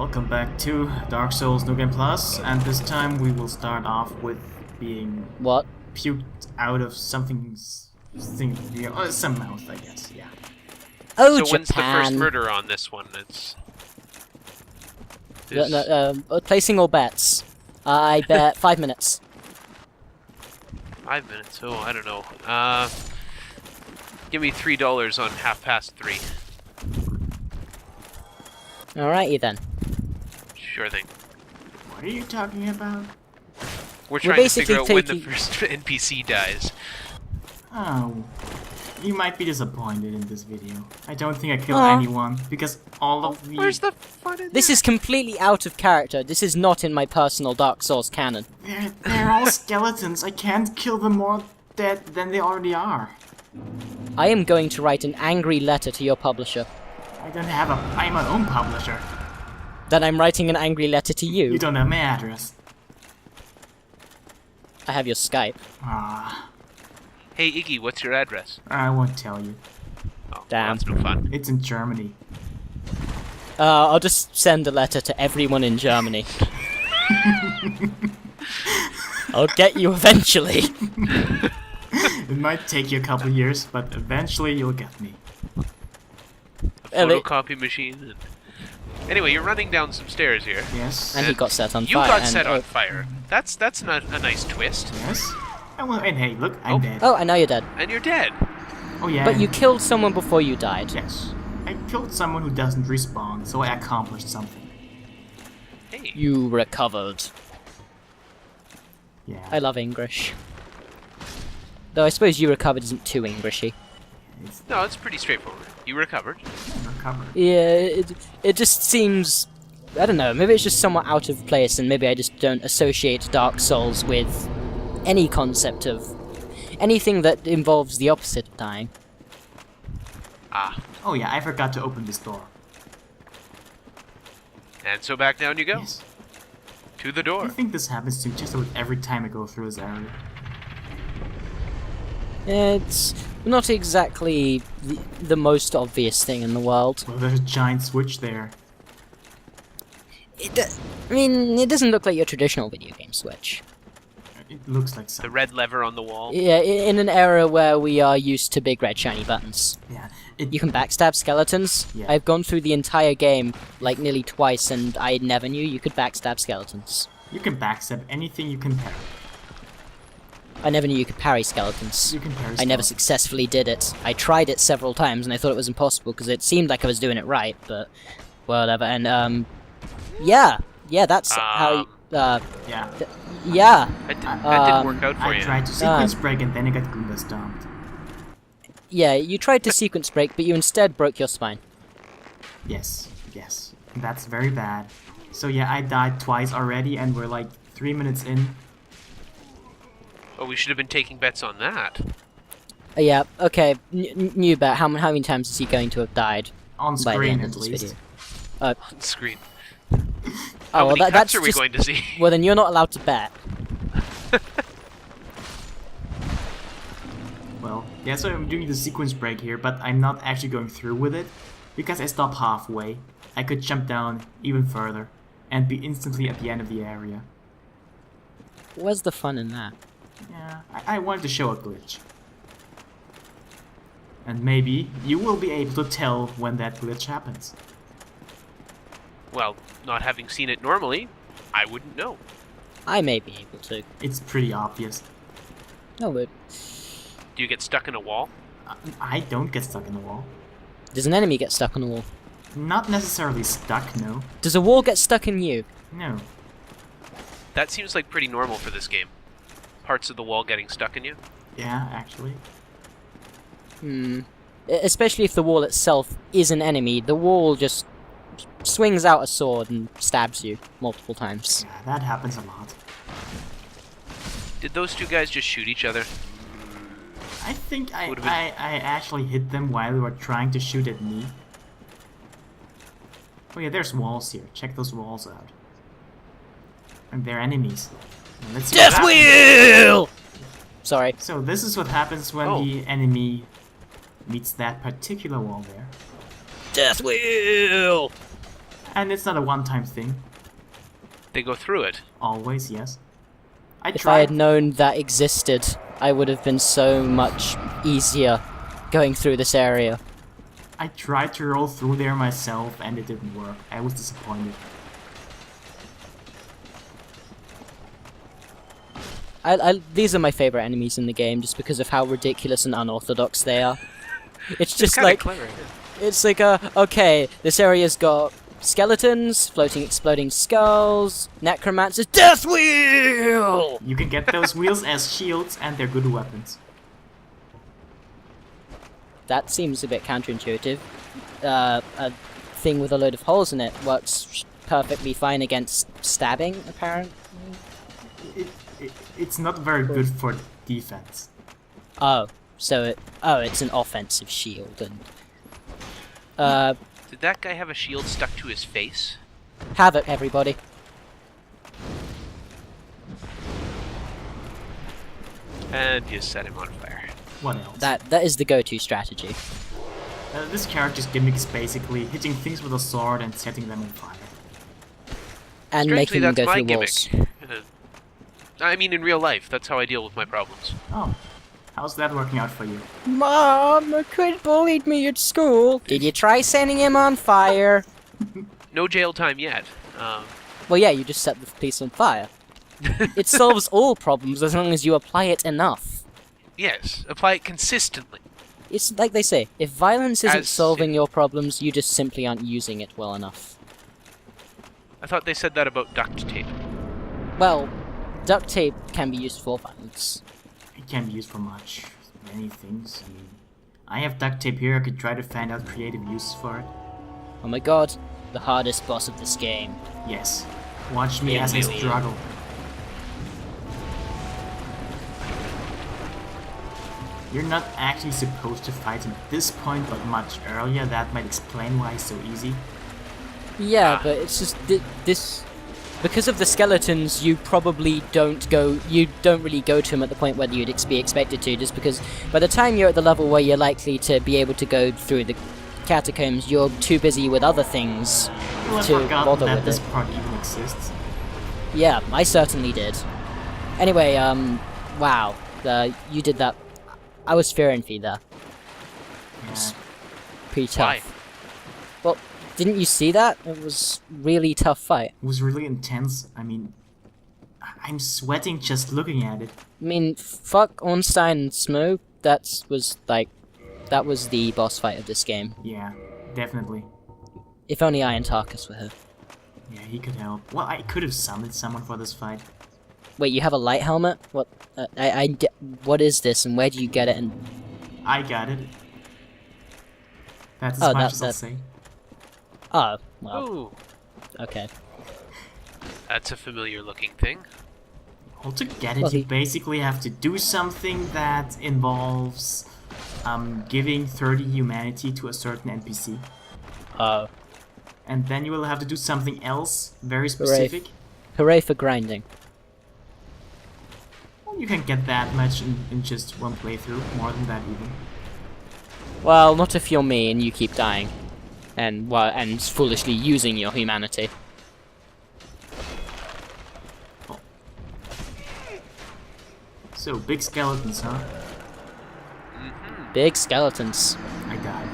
Welcome back to Dark Souls No Game Plus, and this time we will start off with being What? puked out of some mouth, I guess. Yeah. Oh, so Japan. when's the first murder on this one? It's placing all bets. I bet 5 minutes. 5 minutes. Oh, I don't know. Give me $3 on 3:30. Alrighty then. Sure thing. What are you talking about? We're trying to figure out when the taking- first NPC dies. Oh, you might be disappointed in this video. I don't think I killed Aw. anyone, because all of the... Where's the fun in This that? is completely out of character. This is not in my personal Dark Souls canon. They're all skeletons. I can't kill them more dead than they already are. I am going to write an angry letter to your publisher. I don't have a... I'm my own publisher. Then I'm writing an angry letter to you. You don't have my address. I have your Skype. Ah, Hey Iggy, what's your address? I won't tell you. Oh, Damn. Well, that's no fun. It's in Germany. I'll just send a letter to everyone in Germany. I'll get you eventually. It might take you a couple years, but eventually you'll get me. Photocopy machine. And... Anyway, you're running down some stairs here. Yes. And he got set on You fire. got and, set on fire. That's not a nice twist. Yes. And hey, look, I'm Oh. dead. Oh, I know you're dead. And you're dead. Oh yeah. But you killed someone before you died. Yes. I killed someone who doesn't respawn, so I accomplished something. Hey. You recovered. Yeah. I love English. Though I suppose you recovered isn't too Englishy. It's No, it's pretty straightforward. You recovered. recovered. Yeah, it just seems... I don't know, maybe it's just somewhat out of place and maybe I just don't associate Dark Souls with any concept of... anything that involves the opposite of dying. Ah. Oh yeah, I forgot to open this door. And so back down you go. Yes. To the I door. think this happens to me just about every time I go through this area. It's not exactly the most obvious thing in the world. Well, there's a giant switch there. I mean, it doesn't look like your traditional video game Switch. It looks like The something. red lever on the wall. Yeah, in an era where we are used to big red shiny buttons. Yeah. You can backstab skeletons. Yeah. I've gone through the entire game, like, nearly twice, and I never knew you could backstab skeletons. You can backstab anything you can parry. I never knew you could parry skeletons. You can parry I never skeletons. successfully did it. I tried it several times, and I thought it was impossible, because it seemed like I was doing it right, but... whatever, and, yeah, that's how... Yeah. yeah. That didn't work out for I you. tried to sequence break and then I got Goomba stomped. Yeah, you tried to sequence break, but you instead broke your spine. Yes. That's very bad. So yeah, I died twice already and we're like 3 minutes in. Oh, we should have been taking bets on that. Yeah, okay, new bet. How many times is he going to have died On by the screen end of at this least. video? On screen. Oh, How well, many that's cuts are we just... going to see? Well, then you're not allowed to bet. Well, yeah, so I'm doing the sequence break here, but I'm not actually going through with it because I stop halfway. I could jump down even further and be instantly at the end of the area. Where's the fun in that? Yeah, I wanted to show a glitch. And maybe you will be able to tell when that glitch happens. Well, not having seen it normally, I wouldn't know. I may be able to. It's pretty obvious. No, but Do you get stuck in a wall? I don't get stuck in the wall. does an enemy get stuck on a wall? Not necessarily stuck, no. Does a wall get stuck in you? No. That seems like pretty normal for this game. Parts of the wall getting stuck in you. Yeah, actually. Especially if the wall itself is an enemy, the wall just swings out a sword and stabs you multiple times. Yeah, that happens a lot. Did those two guys just shoot each other? I think I Would've been- I actually hit them while they were trying to shoot at me. Oh yeah, there's walls here. Check those walls out. And they're enemies. Now, let's see what Death happens. wheel! Sorry. So this is what happens when Oh. the enemy meets that particular wall there. Death wheel! And it's not a one-time thing. They go through it. Always, yes. If I had known that existed, I would have been so much easier going through this area. I tried to roll through there myself and it didn't work. I was disappointed. These are my favorite enemies in the game, just because of how ridiculous and unorthodox they are. It's just kinda like clever. it's like okay, this area's got skeletons, floating exploding skulls, necromancers, death wheel. You can get those wheels as shields and they're good weapons. That seems a bit counterintuitive. A thing with a load of holes in it works perfectly fine against stabbing, apparently. It's not very good for defense. Oh, so it's an offensive shield and Did that guy have a shield stuck to his face? havoc, everybody. And you set him on fire. What else? That is the go-to strategy. This character's gimmick is basically hitting things with a sword and setting them on fire. And Strangely, making them that's go my through gimmick. walls. I mean, in real life, that's how I deal with my problems. Oh, how's that working out for you? Mom, a kid bullied me at school. Did you try setting him on fire? No jail time yet. Well, yeah, you just set the piece on fire. It solves all problems as long as you apply it enough. Yes, apply it consistently. It's like they say, if violence isn't As solving your problems, you just simply aren't using it well enough. I thought they said that about duct tape. Well, duct tape can be used for violence. It can be used for many things. I mean, I have duct tape here, I could try to find out creative uses for it. Oh my god, the hardest boss of this game. Yes. Watch me Yeah, as I really. struggle. You're not actually supposed to fight him at this point, but much earlier. That might explain why it's so easy. Yeah, but it's just this because of the skeletons. You probably don't really go to him at the point where you'd be expected to, just because by the time you're at the level where you're likely to be able to go through the catacombs, you're too busy with other things Well, I to forgot bother that with this it. part even exists. Yeah, I certainly did. Anyway, wow, you did that. I was fearing for you there. Yeah. Pretty tough. Why? Well, didn't you see that? It was really tough fight. It was really intense. I mean, I'm sweating just looking at it. I mean, fuck Ornstein and Smo. That was the boss fight of this game. Yeah, definitely. If only Iron Tarkus were here. Yeah, he could help. Well, I could have summoned someone for this fight. Wait, you have a light helmet? What? What is this, and where do you get it? And I got it. That's as Oh, much as I'll that- say. oh, well, Ooh, okay. that's a familiar looking thing. Well, to get it, Well, you basically have to do something that involves giving 30 humanity to a certain NPC. Oh, And then you will have to do something else, very specific. hooray for grinding. Well, you can get that much in just one playthrough, more than that even. Well, not if you're me and you keep dying, and foolishly using your humanity. So, big skeletons, huh? Big skeletons. I died.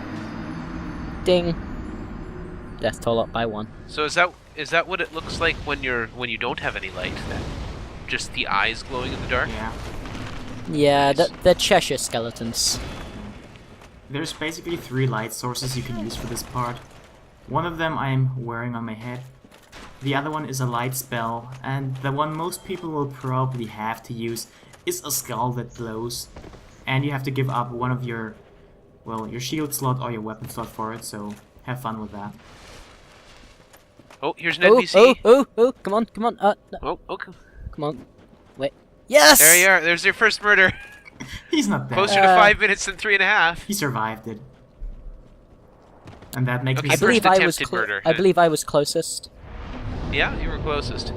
Ding. Death toll up by 1. So is that what it looks like when you don't have any light? Then, just the eyes glowing in the dark. Yeah. Yeah, Nice. they're Cheshire skeletons. There's basically 3 light sources you can use for this part. One of them I'm wearing on my head. The other one is a light spell, and the one most people will probably have to use is a skull that glows. And you have to give up one of your shield slot or your weapon slot for it, so have fun with that. Oh, here's an Oh, NPC. come on. No, Oh, okay. come on. Wait. Yes! There you are. There's your first murder. He's not dead. Closer to 5 minutes than 3.5. He survived it. And that makes Okay, me I so believe first I was attempted murder. I believe I was closest. Yeah, you were closest.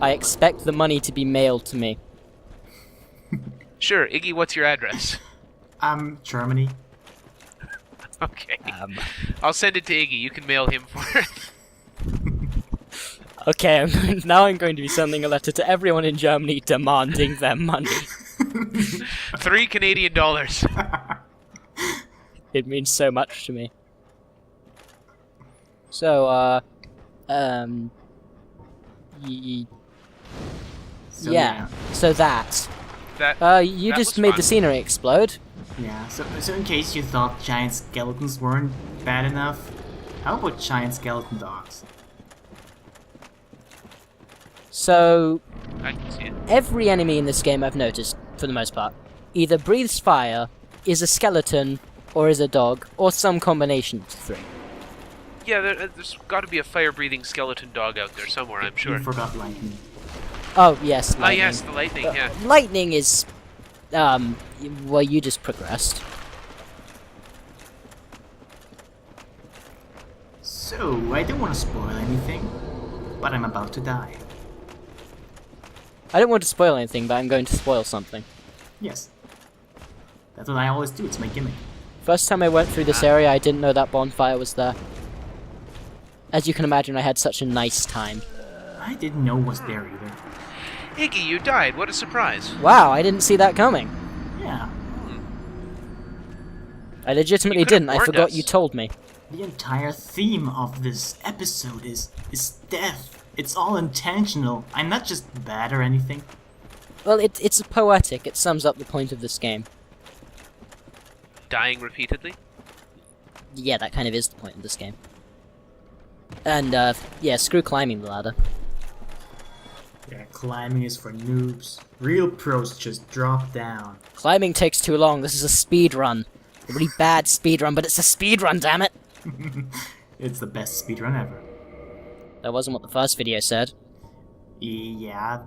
I expect the money to be mailed to me. Sure, Iggy, what's your address? Germany. Okay. I'll send it to Iggy. You can mail him for it. Okay, now I'm going to be sending a letter to everyone in Germany demanding their money. $3 Canadian. It means so much to me. So, So, yeah. So that. You that just was made fun. the scenery explode. Yeah, so in case you thought giant skeletons weren't bad enough, how about giant skeleton dogs? So, I can see it. every enemy in this game I've noticed, for the most part, either breathes fire, is a skeleton, or is a dog, or some combination of the three. Yeah, there's got to be a fire-breathing skeleton dog out there somewhere, I'm sure. You forgot lightning. Oh, yes, Ah, lightning. yes, the lightning, yeah. Lightning is, well, you just progressed. So, I don't want to spoil anything, but I'm about to die. I don't want to spoil anything, but I'm going to spoil something. Yes. That's what I always do, it's my gimmick. First time I went through this area, I didn't know that bonfire was there. As you can imagine, I had such a nice time. I didn't know it was there either. Iggy, you died. What a surprise. Wow, I didn't see that coming. Yeah. I legitimately You could've didn't, I warned forgot us. you told me. The entire theme of this episode is death. It's all intentional. I'm not just bad or anything. Well, it's poetic, it sums up the point of this game. Dying repeatedly? Yeah, that kind of is the point of this game. And, yeah, screw climbing the ladder. Yeah, climbing is for noobs. Real pros just drop down. Climbing takes too long, this is a speed run. A really bad speed run, but it's a speed run, damn it! It's the best speedrun ever. That wasn't what the first video said. Yeah,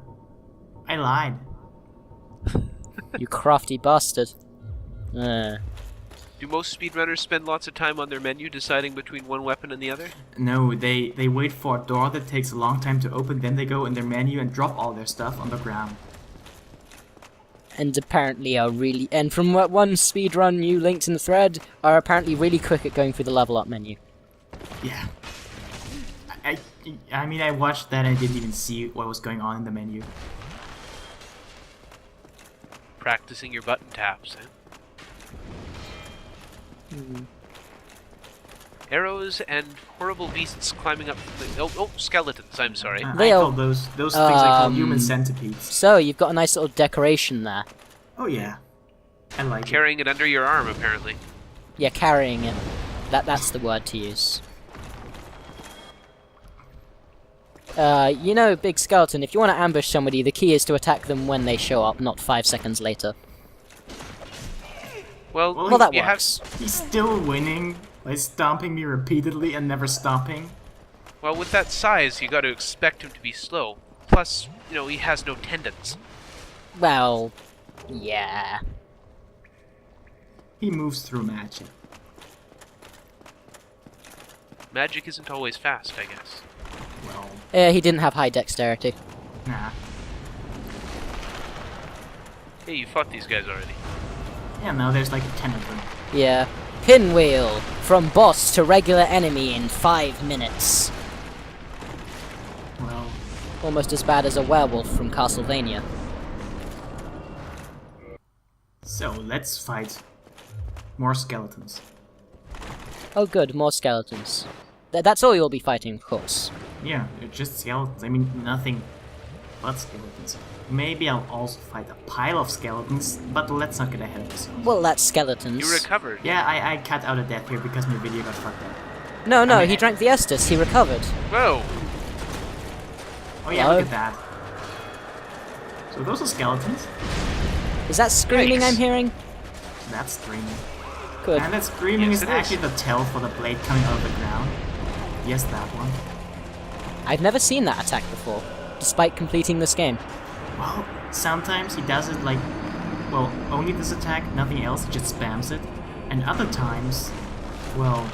I lied. You crafty bastard. Do most speedrunners spend lots of time on their menu deciding between one weapon and the other? No, they wait for a door that takes a long time to open, then they go in their menu and drop all their stuff on the ground. And apparently are really... And from what one speedrun you linked in the thread, are apparently really quick at going through the level up menu. Yeah. I mean, I watched that and I didn't even see what was going on in the menu. Practicing your button taps, eh? Arrows and horrible beasts climbing up the... Oh, skeletons, I'm sorry. They I are- call those things I call human centipedes. So, you've got a nice little decoration there. Oh yeah. I like it. Carrying it under your arm, apparently. Yeah, carrying it. That's the word to use. You know, Big Skeleton, if you want to ambush somebody, the key is to attack them when they show up, not 5 seconds later. Well, Well, that you works. He's still winning by stomping me repeatedly and never stopping. Well, with that size, you got to expect him to be slow. Plus, you know, he has no tendons. Well, yeah. He moves through magic. Magic isn't always fast, I guess. Well, He didn't have high dexterity. nah. Hey, you fought these guys already. Yeah, no, there's like 10 of them. Yeah. Pinwheel! From boss to regular enemy in 5 minutes. Well, Almost as bad as a werewolf from Castlevania. so let's fight more skeletons. Oh good, more skeletons. That's all you'll be fighting, of course. Yeah, it's just skeletons. I mean, nothing but skeletons. Maybe I'll also fight a pile of skeletons, but let's not get ahead of ourselves. Well, that's skeletons. You recovered. Yeah, I cut out a death here because my video got fucked up. No, I mean- he drank the Estus, he recovered. Whoa! Oh yeah, Hello? look at that. So those are skeletons. Is that screaming Yikes. I'm hearing? That's screaming. Good. And that screaming Yes, is it is. actually the tail for the blade coming out of the ground. Yes, that one. I've never seen that attack before, despite completing this game. Well, sometimes he does it like, well, only this attack, nothing else, he just spams it. And other times, well,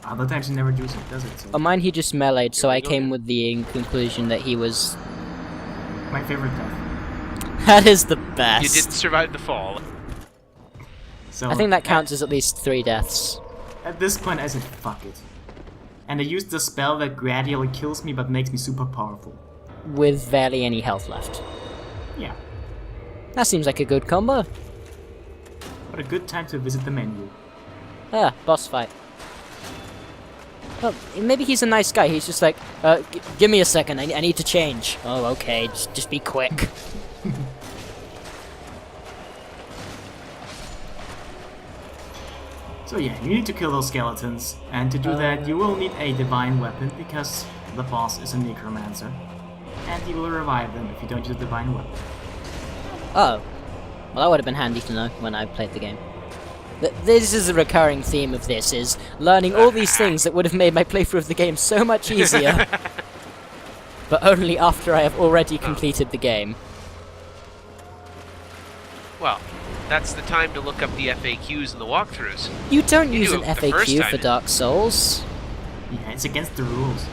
other times he never does it. So On mine he just meleeed, so Here we I go came again. with the conclusion that he was... my favorite death. That is the best. You didn't survive the fall. So I think that counts as at least 3 deaths. At this point, I said, fuck it. And I used a spell that gradually kills me but makes me super powerful. With barely any health left. Yeah, That seems like a good combo. what a good time to visit the menu. Ah, boss fight. Well, maybe he's a nice guy. He's just like, give me a second. I need to change. Oh, okay. Just be quick. So yeah, you need to kill those skeletons, and to do that you will need a divine weapon, because the boss is a necromancer. And he will revive them if you don't use a divine weapon. Oh. Well, that would have been handy to know when I played the game. This is a recurring theme of this, is learning all these things that would have made my playthrough of the game so much easier. But only after I have already completed the game. Well, that's the time to look up the FAQs and the walkthroughs. You don't You use do an it the first FAQ time. for Dark Souls. Yeah, it's against the rules.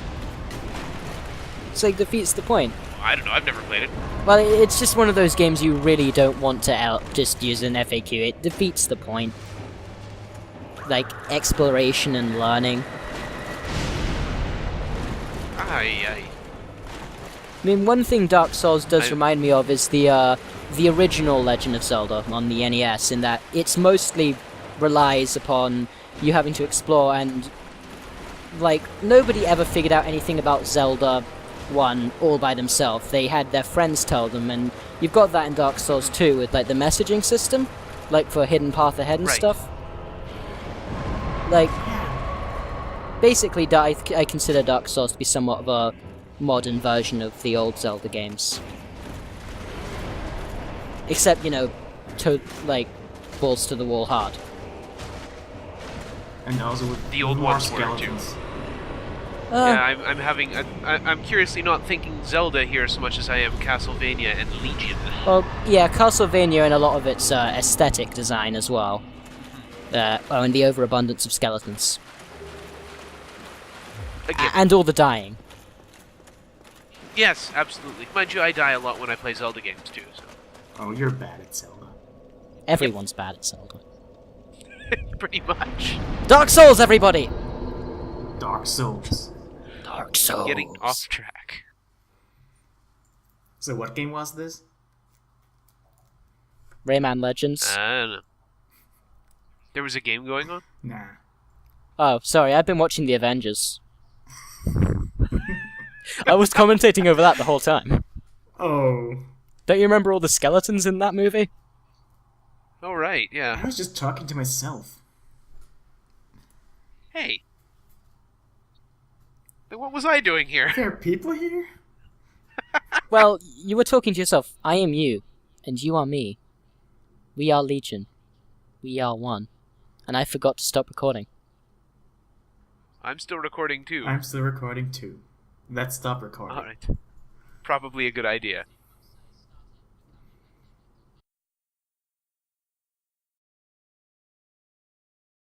So it defeats the point. I don't know, I've never played it. Well, it's just one of those games you really don't want to just use an FAQ. It defeats the point. Like, exploration and learning. Aye. I mean, one thing Dark Souls does remind me of is the original Legend of Zelda on the NES, in that it's mostly relies upon you having to explore, and, like, nobody ever figured out anything about Zelda 1 all by themselves. They had their friends tell them, and you've got that in Dark Souls 2 with, like, the messaging system, like, for Hidden Path Ahead and Right. stuff. Like, basically, I consider Dark Souls to be somewhat of a modern version of the old Zelda games. Except, you know, like, balls to the wall hard. And also with The old more ones were, too. skeletons. Yeah, I'm curiously not thinking Zelda here so much as I am Castlevania and Legion. Well, yeah, Castlevania and a lot of its aesthetic design as well. And the overabundance of skeletons. Again, And all the dying. yes, absolutely. Mind you, I die a lot when I play Zelda games too, so. Oh, you're bad at Zelda. Everyone's bad at Zelda. Pretty much. Dark Souls, everybody! Dark Souls. Dark Souls. Getting off track. So what game was this? Rayman Legends. I don't know. There was a game going on? Nah. Oh, sorry, I've been watching The Avengers. I was commentating over that the whole time. Oh. Don't you remember all the skeletons in that movie? Oh, right, I yeah. was just talking to myself. Hey. Then what was I doing here? There are people here? Well, you were talking to yourself. I am you, and you are me. We are Legion. We are one. And I forgot to stop recording. I'm still recording too. I'm still recording too. Let's stop recording. Alright. Probably a good idea.